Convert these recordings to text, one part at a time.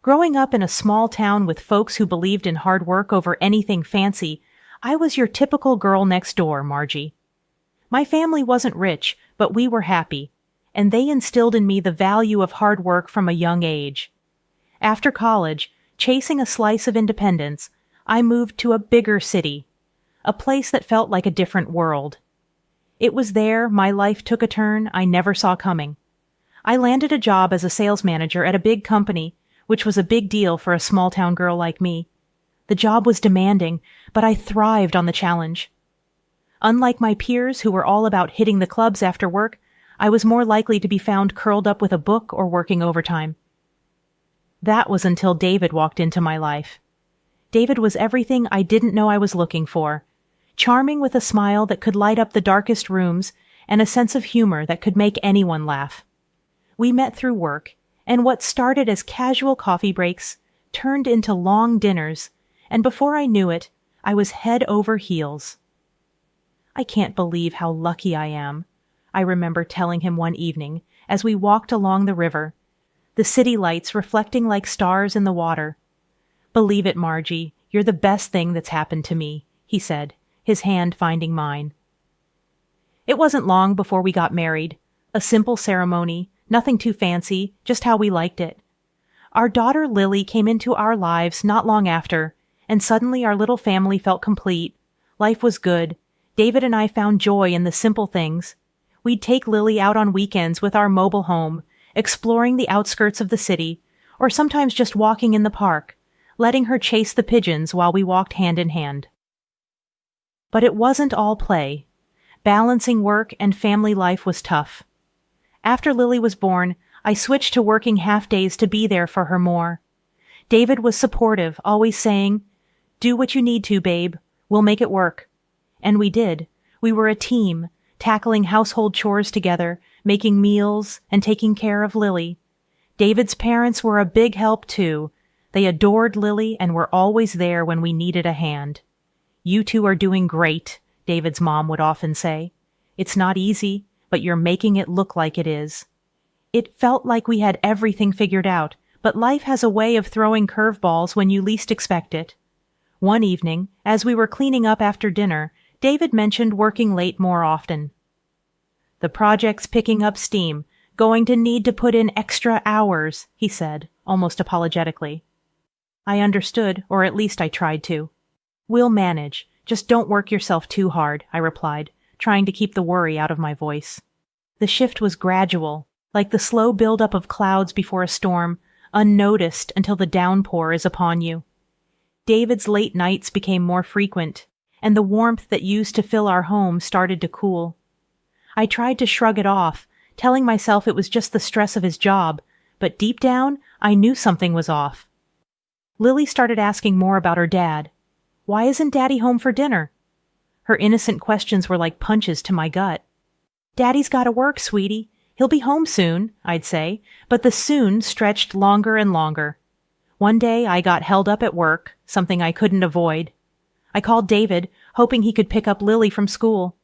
Growing up in a small town with folks who believed in hard work over anything fancy, I was your typical girl next door, Margie. My family wasn't rich, but we were happy, and they instilled in me the value of hard work from a young age. After college, chasing a slice of independence, I moved to a bigger city, a place that felt like a different world. It was there my life took a turn I never saw coming. I landed a job as a sales manager at a big company, which was a big deal for a small-town girl like me. The job was demanding, but I thrived on the challenge. Unlike my peers who were all about hitting the clubs after work, I was more likely to be found curled up with a book or working overtime. That was until David walked into my life. David was everything I didn't know I was looking for. Charming with a smile that could light up the darkest rooms and a sense of humor that could make anyone laugh. We met through work, and what started as casual coffee breaks turned into long dinners, and before I knew it, I was head over heels. I can't believe how lucky I am, I remember telling him one evening as we walked along the river, the city lights reflecting like stars in the water. "Believe it, Margie, you're the best thing that's happened to me," he said, his hand finding mine. It wasn't long before we got married. A simple ceremony, nothing too fancy, just how we liked it. Our daughter Lily came into our lives not long after, and suddenly our little family felt complete. Life was good. David and I found joy in the simple things. We'd take Lily out on weekends with our mobile home, exploring the outskirts of the city, or sometimes just walking in the park, letting her chase the pigeons while we walked hand in hand. But it wasn't all play. Balancing work and family life was tough. After Lily was born, I switched to working half days to be there for her more. David was supportive, always saying, "Do what you need to, babe. We'll make it work." And we did. We were a team, tackling household chores together, making meals, and taking care of Lily. David's parents were a big help, too. They adored Lily and were always there when we needed a hand. "You two are doing great," David's mom would often say. "It's not easy, but you're making it look like it is." It felt like we had everything figured out, but life has a way of throwing curveballs when you least expect it. One evening, as we were cleaning up after dinner, David mentioned working late more often. "The project's picking up steam, going to need to put in extra hours," he said, almost apologetically. I understood, or at least I tried to. "We'll manage. Just don't work yourself too hard," I replied, trying to keep the worry out of my voice. The shift was gradual, like the slow buildup of clouds before a storm, unnoticed until the downpour is upon you. David's late nights became more frequent, and the warmth that used to fill our home started to cool. I tried to shrug it off, telling myself it was just the stress of his job, but deep down, I knew something was off. Lily started asking more about her dad. "Why isn't Daddy home for dinner?" Her innocent questions were like punches to my gut. "Daddy's gotta work, sweetie. He'll be home soon," I'd say, but the soon stretched longer and longer. One day I got held up at work, something I couldn't avoid. I called David, hoping he could pick up Lily from school.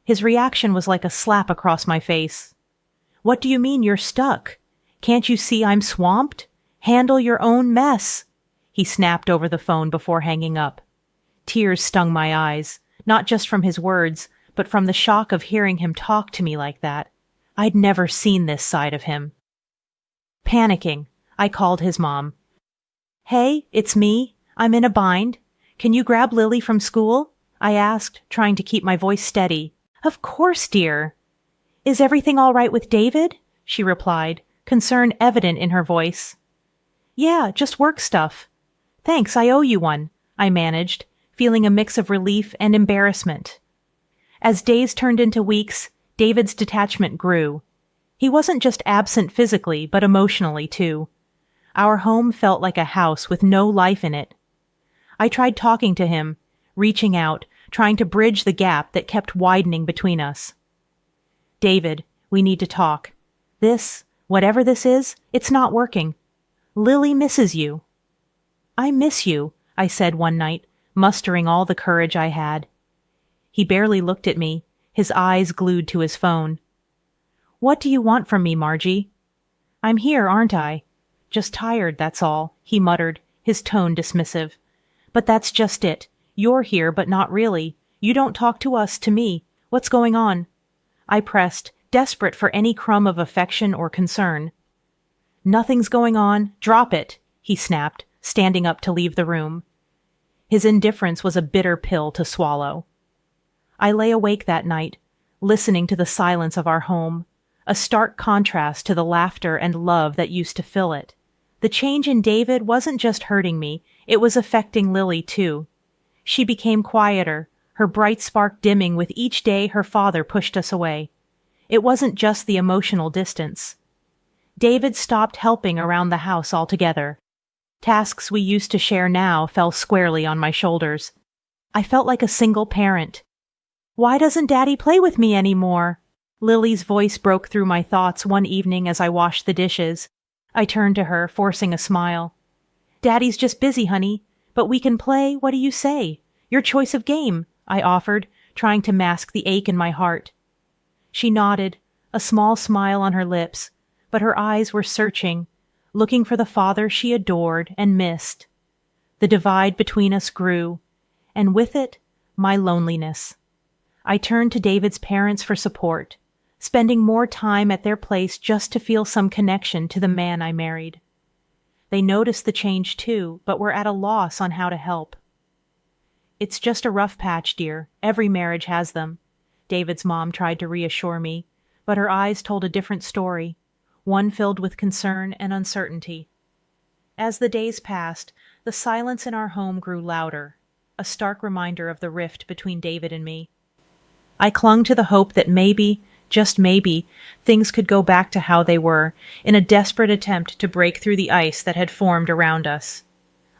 His reaction was like a slap across my face. "What do you mean you're stuck? Can't you see I'm swamped? Handle your own mess," he snapped over the phone before hanging up. Tears stung my eyes, not just from his words, but from the shock of hearing him talk to me like that. I'd never seen this side of him. Panicking, I called his mom. "Hey, it's me. I'm in a bind. Can you grab Lily from school?" I asked, trying to keep my voice steady. "Of course, dear." "Is everything all right with David?" she replied, concern evident in her voice. "Yeah, just work stuff." "Thanks, I owe you one," I managed, feeling a mix of relief and embarrassment. As days turned into weeks, David's detachment grew. He wasn't just absent physically, but emotionally, too. Our home felt like a house with no life in it. I tried talking to him, reaching out, trying to bridge the gap that kept widening between us. "David, we need to talk. Whatever this is, it's not working. Lily misses you." "I miss you," I said one night, mustering all the courage I had. He barely looked at me, his eyes glued to his phone. "What do you want from me, Margie?" "I'm here, aren't I? Just tired, that's all, he muttered, his tone dismissive. But that's just it. You're here, but not really. You don't talk to us, to me. What's going on? I pressed, desperate for any crumb of affection or concern. Nothing's going on. Drop it, he snapped, standing up to leave the room. His indifference was a bitter pill to swallow. I lay awake that night, listening to the silence of our home, a stark contrast to the laughter and love that used to fill it. The change in David wasn't just hurting me, it was affecting Lily too. She became quieter, her bright spark dimming with each day her father pushed us away. It wasn't just the emotional distance. David stopped helping around the house altogether. Tasks we used to share now fell squarely on my shoulders. I felt like a single parent. Why doesn't Daddy play with me anymore? Lily's voice broke through my thoughts one evening as I washed the dishes. I turned to her, forcing a smile. Daddy's just busy, honey, but we can play. What do you say? Your choice of game, I offered, trying to mask the ache in my heart. She nodded, a small smile on her lips, but her eyes were searching, looking for the father she adored and missed. The divide between us grew, and with it, my loneliness. I turned to David's parents for support, spending more time at their place just to feel some connection to the man I married. They noticed the change too, but were at a loss on how to help. It's just a rough patch, dear. Every marriage has them. David's mom tried to reassure me, but her eyes told a different story, one filled with concern and uncertainty. As the days passed, the silence in our home grew louder, a stark reminder of the rift between David and me. I clung to the hope that maybe, just maybe, things could go back to how they were, in a desperate attempt to break through the ice that had formed around us.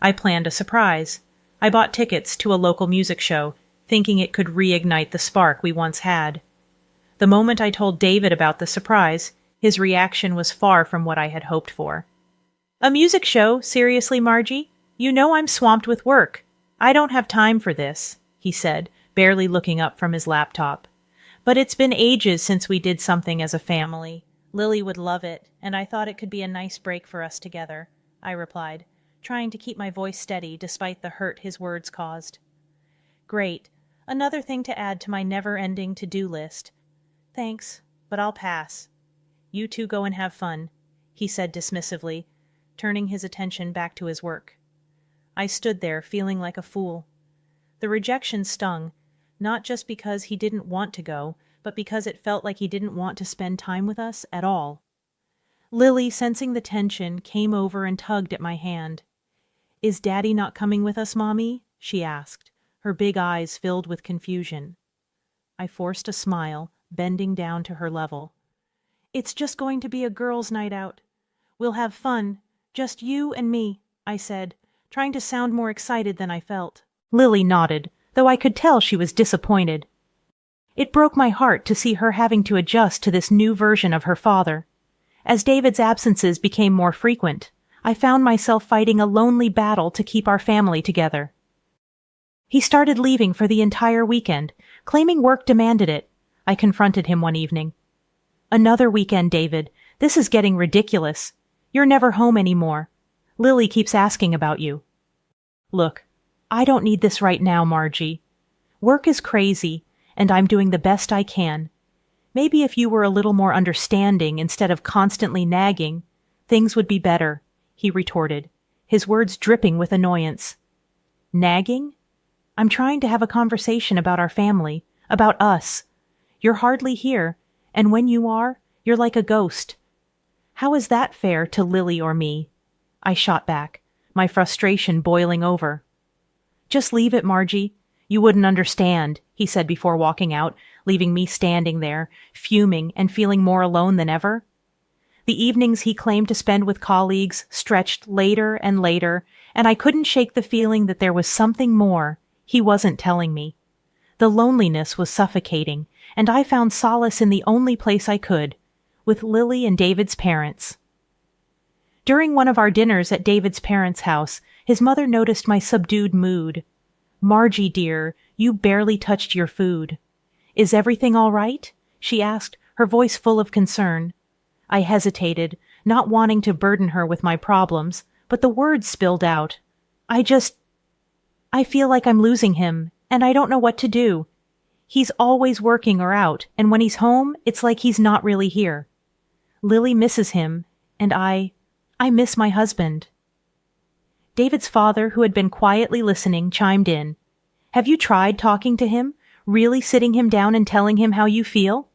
I planned a surprise. I bought tickets to a local music show, thinking it could reignite the spark we once had. The moment I told David about the surprise, his reaction was far from what I had hoped for. A music show? Seriously, Margie? You know I'm swamped with work. I don't have time for this, he said, barely looking up from his laptop. But it's been ages since we did something as a family. Lily would love it, and I thought it could be a nice break for us together, I replied, trying to keep my voice steady despite the hurt his words caused. Great. Another thing to add to my never-ending to-do list. Thanks, but I'll pass. You two go and have fun, he said dismissively, turning his attention back to his work. I stood there, feeling like a fool. The rejection stung, not just because he didn't want to go, but because it felt like he didn't want to spend time with us at all. Lily, sensing the tension, came over and tugged at my hand. Is Daddy not coming with us, Mommy? She asked, her big eyes filled with confusion. I forced a smile, bending down to her level. It's just going to be a girls' night out. We'll have fun, just you and me, I said, trying to sound more excited than I felt. Lily nodded, though I could tell she was disappointed. It broke my heart to see her having to adjust to this new version of her father. As David's absences became more frequent, I found myself fighting a lonely battle to keep our family together. He started leaving for the entire weekend, claiming work demanded it. I confronted him one evening. Another weekend, David. This is getting ridiculous. You're never home anymore. Lily keeps asking about you. Look, I don't need this right now, Margie. Work is crazy, and I'm doing the best I can. Maybe if you were a little more understanding instead of constantly nagging, things would be better, he retorted, his words dripping with annoyance. Nagging? I'm trying to have a conversation about our family, about us. You're hardly here, and when you are, you're like a ghost. How is that fair to Lily or me? I shot back, my frustration boiling over. Just leave it, Margie. You wouldn't understand, he said before walking out, leaving me standing there, fuming and feeling more alone than ever. The evenings he claimed to spend with colleagues stretched later and later, and I couldn't shake the feeling that there was something more he wasn't telling me. The loneliness was suffocating, and I found solace in the only place I could, with Lily and David's parents. During one of our dinners at David's parents' house, his mother noticed my subdued mood. Margie, dear, you barely touched your food. Is everything all right? She asked, her voice full of concern. I hesitated, not wanting to burden her with my problems, but the words spilled out. I feel like I'm losing him, and I don't know what to do. He's always working or out, and when he's home, it's like he's not really here. Lily misses him, and I miss my husband." David's father, who had been quietly listening, chimed in. "Have you tried talking to him? Really sitting him down and telling him how you feel?"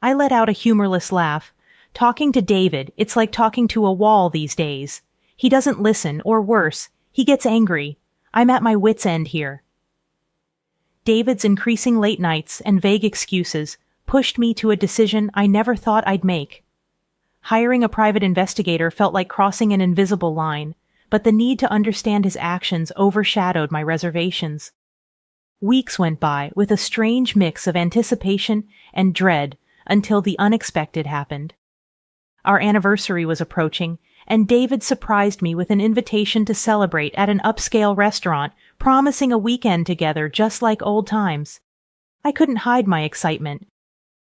I let out a humorless laugh. Talking to David, it's like talking to a wall these days. He doesn't listen, or worse, he gets angry. I'm at my wit's end here. David's increasing late nights and vague excuses pushed me to a decision I never thought I'd make. Hiring a private investigator felt like crossing an invisible line, but the need to understand his actions overshadowed my reservations. Weeks went by with a strange mix of anticipation and dread until the unexpected happened. Our anniversary was approaching, and David surprised me with an invitation to celebrate at an upscale restaurant, promising a weekend together just like old times. I couldn't hide my excitement.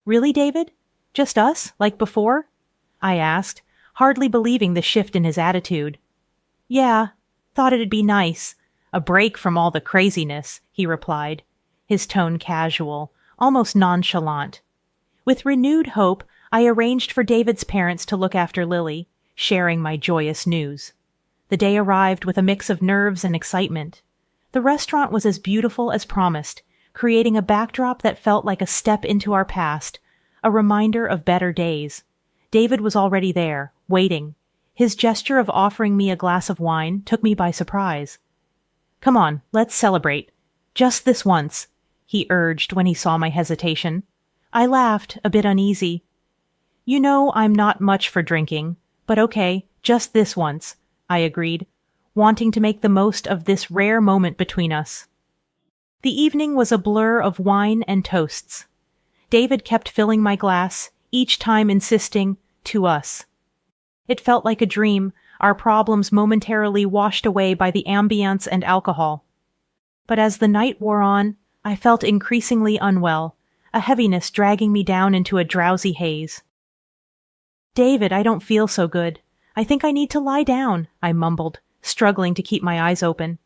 "Really, David? Just us, like before?" I asked, hardly believing the shift in his attitude. "Yeah, thought it'd be nice. A break from all the craziness," he replied, his tone casual, almost nonchalant. With renewed hope, I arranged for David's parents to look after Lily, sharing my joyous news. The day arrived with a mix of nerves and excitement. The restaurant was as beautiful as promised, creating a backdrop that felt like a step into our past, a reminder of better days. David was already there, waiting. His gesture of offering me a glass of wine took me by surprise. "Come on, let's celebrate. Just this once," he urged when he saw my hesitation. I laughed, a bit uneasy. "You know I'm not much for drinking, but okay, just this once," I agreed, wanting to make the most of this rare moment between us. The evening was a blur of wine and toasts. David kept filling my glass, each time insisting, "to us." It felt like a dream, our problems momentarily washed away by the ambience and alcohol. But as the night wore on, I felt increasingly unwell, a heaviness dragging me down into a drowsy haze. "David, I don't feel so good. I think I need to lie down," I mumbled, struggling to keep my eyes open.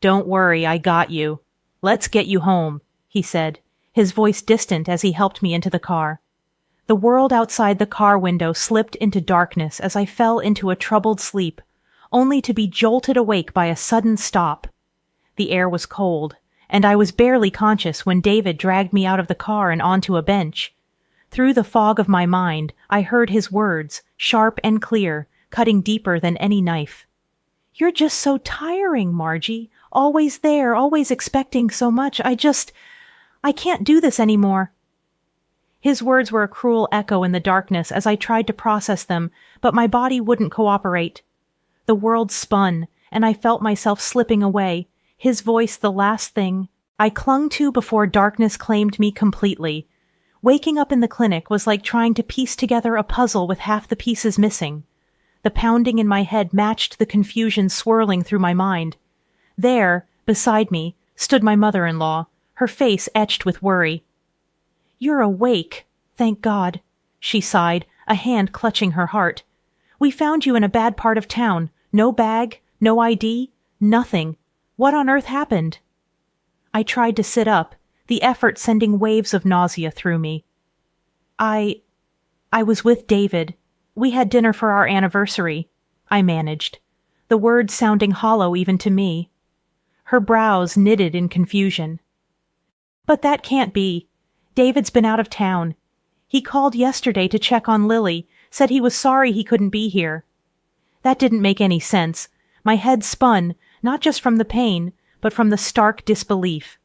"Don't worry, I got you. Let's get you home," he said, his voice distant as he helped me into the car. The world outside the car window slipped into darkness as I fell into a troubled sleep, only to be jolted awake by a sudden stop. The air was cold, and I was barely conscious when David dragged me out of the car and onto a bench. Through the fog of my mind, I heard his words, sharp and clear, cutting deeper than any knife. "You're just so tiring, Margie. Always there, always expecting so much. I can't do this anymore." His words were a cruel echo in the darkness as I tried to process them, but my body wouldn't cooperate. The world spun, and I felt myself slipping away, his voice the last thing I clung to before darkness claimed me completely. Waking up in the clinic was like trying to piece together a puzzle with half the pieces missing. The pounding in my head matched the confusion swirling through my mind. There, beside me, stood my mother-in-law, her face etched with worry. "You're awake, thank God," she sighed, a hand clutching her heart. "We found you in a bad part of town. No bag, no ID, nothing. What on earth happened?" I tried to sit up, the effort sending waves of nausea through me. I was with David. We had dinner for our anniversary," I managed, the words sounding hollow even to me. Her brows knitted in confusion. "But that can't be. David's been out of town. He called yesterday to check on Lily, said he was sorry he couldn't be here." That didn't make any sense. My head spun, not just from the pain, but from the stark disbelief.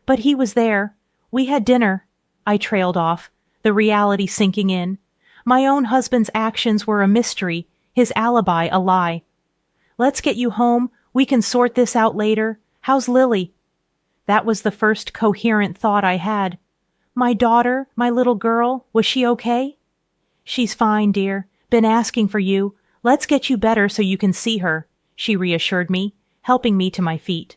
"But he was there. We had dinner," I trailed off, the reality sinking in. My own husband's actions were a mystery, his alibi a lie. "Let's get you home. We can sort this out later. How's Lily?" That was the first coherent thought I had. "My daughter, my little girl, was she okay?" "She's fine, dear. Been asking for you. Let's get you better so you can see her," she reassured me, helping me to my feet.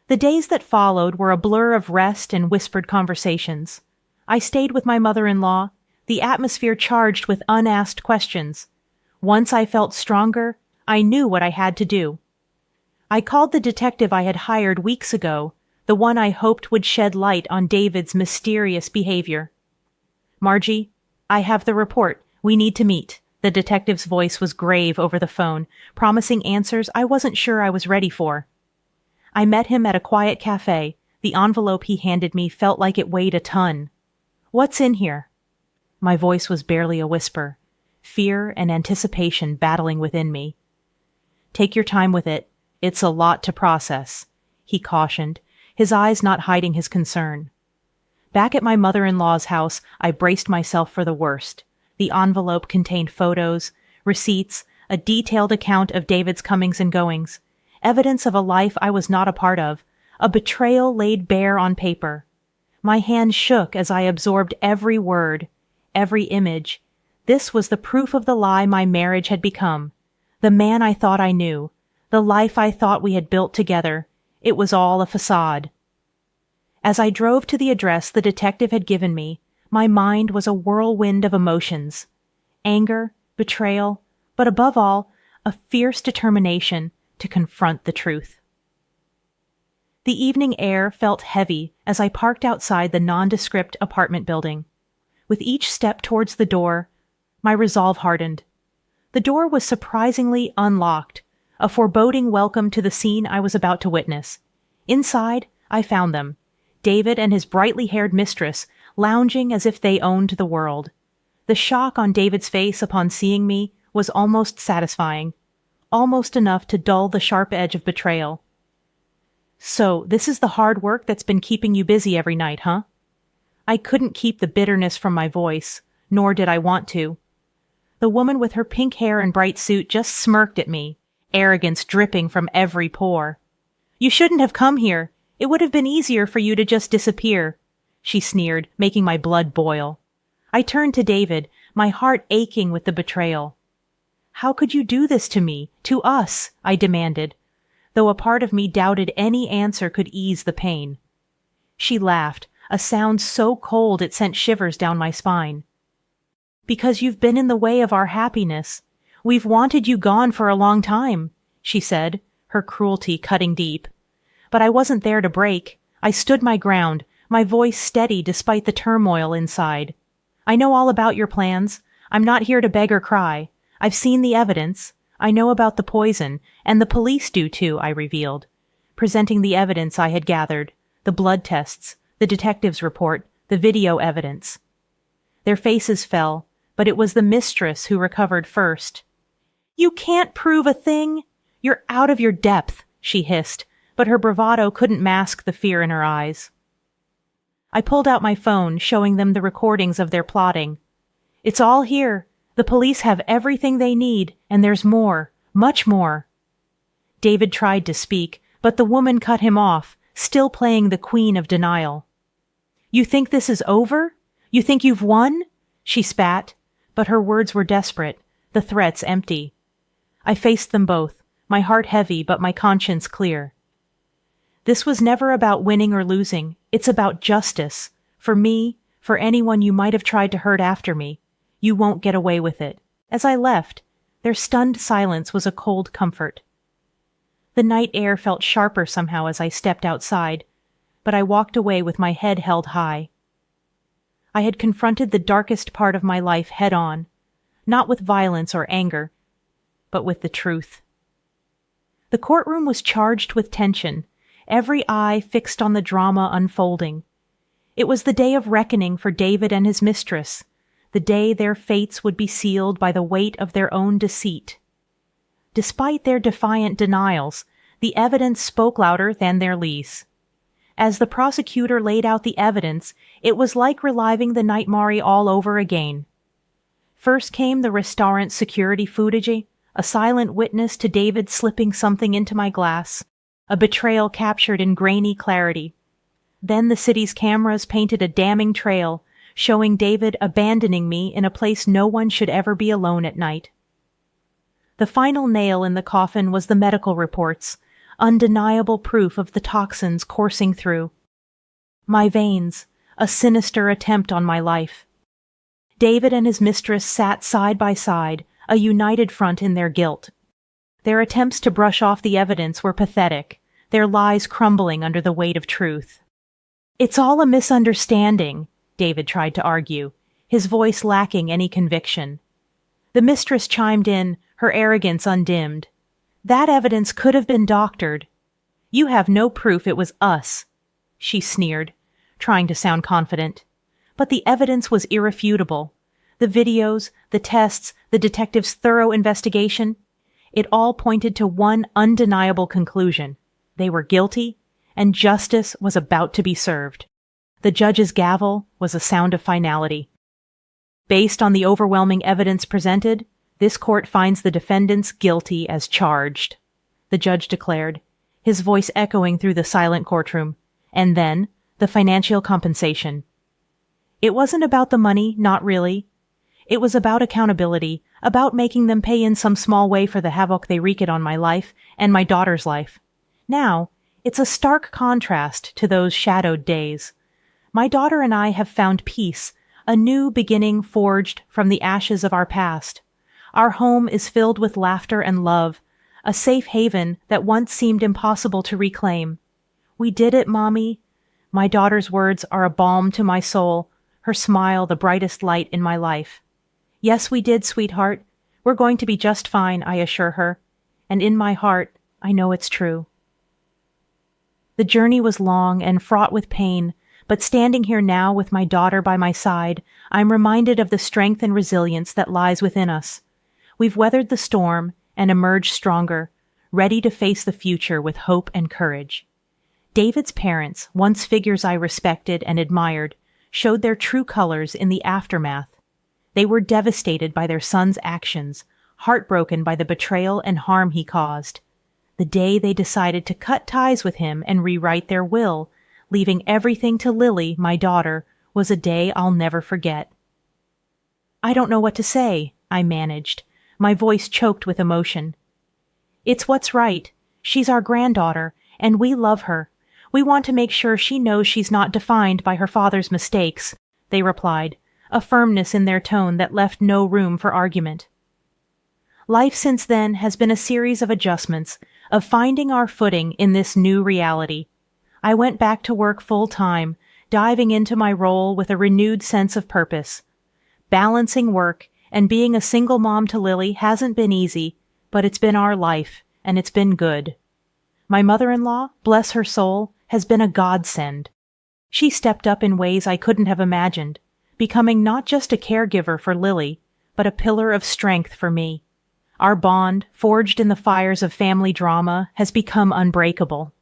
The days that followed were a blur of rest and whispered conversations. I stayed with my mother-in-law, the atmosphere charged with unasked questions. Once I felt stronger, I knew what I had to do. I called the detective I had hired weeks ago, the one I hoped would shed light on David's mysterious behavior. "Margie, I have the report. We need to meet." The detective's voice was grave over the phone, promising answers I wasn't sure I was ready for. I met him at a quiet cafe. The envelope he handed me felt like it weighed a ton. "What's in here?" My voice was barely a whisper, fear and anticipation battling within me. "Take your time with it. It's a lot to process," he cautioned, his eyes not hiding his concern. Back at my mother-in-law's house, I braced myself for the worst. The envelope contained photos, receipts, a detailed account of David's comings and goings, evidence of a life I was not a part of, a betrayal laid bare on paper. My hand shook as I absorbed every word, every image. This was the proof of the lie my marriage had become, the man I thought I knew, the life I thought we had built together. It was all a facade. As I drove to the address the detective had given me, my mind was a whirlwind of emotions. Anger, betrayal, but above all, a fierce determination to confront the truth. The evening air felt heavy as I parked outside the nondescript apartment building. With each step towards the door, my resolve hardened. The door was surprisingly unlocked, a foreboding welcome to the scene I was about to witness. Inside, I found them, David and his brightly-haired mistress, lounging as if they owned the world. The shock on David's face upon seeing me was almost satisfying, almost enough to dull the sharp edge of betrayal. "So, this is the hard work that's been keeping you busy every night, huh?" I couldn't keep the bitterness from my voice, nor did I want to. The woman with her pink hair and bright suit just smirked at me, arrogance dripping from every pore. "You shouldn't have come here. It would have been easier for you to just disappear," she sneered, making my blood boil. I turned to David, my heart aching with the betrayal. "How could you do this to me, to us?" I demanded, though a part of me doubted any answer could ease the pain. She laughed, a sound so cold it sent shivers down my spine. "Because you've been in the way of our happiness. We've wanted you gone for a long time," she said, her cruelty cutting deep. But I wasn't there to break. I stood my ground, my voice steady despite the turmoil inside. "I know all about your plans. I'm not here to beg or cry. I've seen the evidence. I know about the poison, and the police do too," I revealed, presenting the evidence I had gathered, the blood tests, the detective's report, the video evidence. Their faces fell, but it was the mistress who recovered first. "You can't prove a thing. You're out of your depth," she hissed, but her bravado couldn't mask the fear in her eyes. I pulled out my phone, showing them the recordings of their plotting. "It's all here. The police have everything they need, and there's more, much more." David tried to speak, but the woman cut him off, still playing the queen of denial. "You think this is over? You think you've won?" She spat, but her words were desperate, the threats empty. I faced them both, my heart heavy but my conscience clear. "This was never about winning or losing. It's about justice. For me, for anyone you might have tried to hurt after me. You won't get away with it." As I left, their stunned silence was a cold comfort. The night air felt sharper somehow as I stepped outside, but I walked away with my head held high. I had confronted the darkest part of my life head-on, not with violence or anger, but with the truth. The courtroom was charged with tension, every eye fixed on the drama unfolding. It was the day of reckoning for David and his mistress, the day their fates would be sealed by the weight of their own deceit. Despite their defiant denials, the evidence spoke louder than their lease. As the prosecutor laid out the evidence, it was like reliving the nightmare all over again. First came the restaurant's security footage, a silent witness to David slipping something into my glass, a betrayal captured in grainy clarity. Then the city's cameras painted a damning trail, showing David abandoning me in a place no one should ever be alone at night. The final nail in the coffin was the medical reports, undeniable proof of the toxins coursing through my veins, a sinister attempt on my life. David and his mistress sat side by side, a united front in their guilt. Their attempts to brush off the evidence were pathetic, their lies crumbling under the weight of truth. "It's all a misunderstanding," David tried to argue, his voice lacking any conviction. The mistress chimed in, her arrogance undimmed. "That evidence could have been doctored. You have no proof it was us," she sneered, trying to sound confident. But the evidence was irrefutable. The videos, the tests, the detective's thorough investigation, it all pointed to one undeniable conclusion. They were guilty, and justice was about to be served. The judge's gavel was a sound of finality. Based on the overwhelming evidence presented, this court finds the defendants guilty as charged, the judge declared, his voice echoing through the silent courtroom. And then, the financial compensation. It wasn't about the money, not really. It was about accountability, about making them pay in some small way for the havoc they wreaked on my life and my daughter's life. Now, it's a stark contrast to those shadowed days. My daughter and I have found peace, a new beginning forged from the ashes of our past. Our home is filled with laughter and love, a safe haven that once seemed impossible to reclaim. "We did it, Mommy." My daughter's words are a balm to my soul, her smile the brightest light in my life. "Yes, we did, sweetheart. We're going to be just fine," I assure her. And in my heart, I know it's true. The journey was long and fraught with pain, but standing here now with my daughter by my side, I'm reminded of the strength and resilience that lies within us. We've weathered the storm and emerged stronger, ready to face the future with hope and courage. David's parents, once figures I respected and admired, showed their true colors in the aftermath. They were devastated by their son's actions, heartbroken by the betrayal and harm he caused. The day they decided to cut ties with him and rewrite their will, leaving everything to Lily, my daughter, was a day I'll never forget. "I don't know what to say," I managed, my voice choked with emotion. "It's what's right. She's our granddaughter, and we love her. We want to make sure she knows she's not defined by her father's mistakes," they replied, a firmness in their tone that left no room for argument. Life since then has been a series of adjustments, of finding our footing in this new reality. I went back to work full-time, diving into my role with a renewed sense of purpose. Balancing work and being a single mom to Lily hasn't been easy, but it's been our life, and it's been good. My mother-in-law, bless her soul, has been a godsend. She stepped up in ways I couldn't have imagined, becoming not just a caregiver for Lily, but a pillar of strength for me. Our bond, forged in the fires of family drama, has become unbreakable.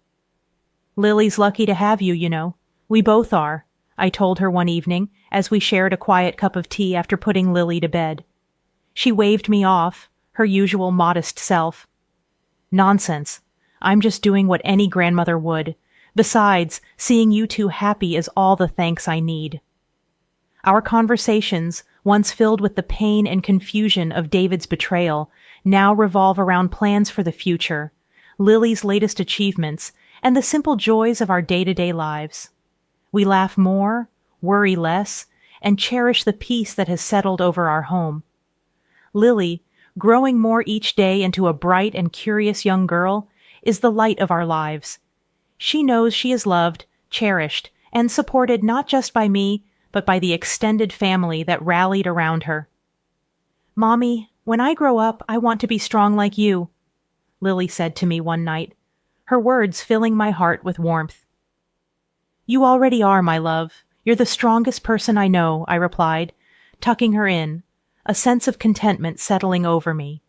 "Lily's lucky to have you, you know. We both are," I told her one evening as we shared a quiet cup of tea after putting Lily to bed. She waved me off, her usual modest self. "Nonsense. I'm just doing what any grandmother would. Besides, seeing you two happy is all the thanks I need." Our conversations, once filled with the pain and confusion of David's betrayal, now revolve around plans for the future, Lily's latest achievements, and the simple joys of our day-to-day lives. We laugh more, worry less, and cherish the peace that has settled over our home. Lily, growing more each day into a bright and curious young girl, is the light of our lives. She knows she is loved, cherished, and supported not just by me, but by the extended family that rallied around her. "Mommy, when I grow up, I want to be strong like you," Lily said to me one night, her words filling my heart with warmth. "You already are, my love. You're the strongest person I know," I replied, tucking her in, a sense of contentment settling over me.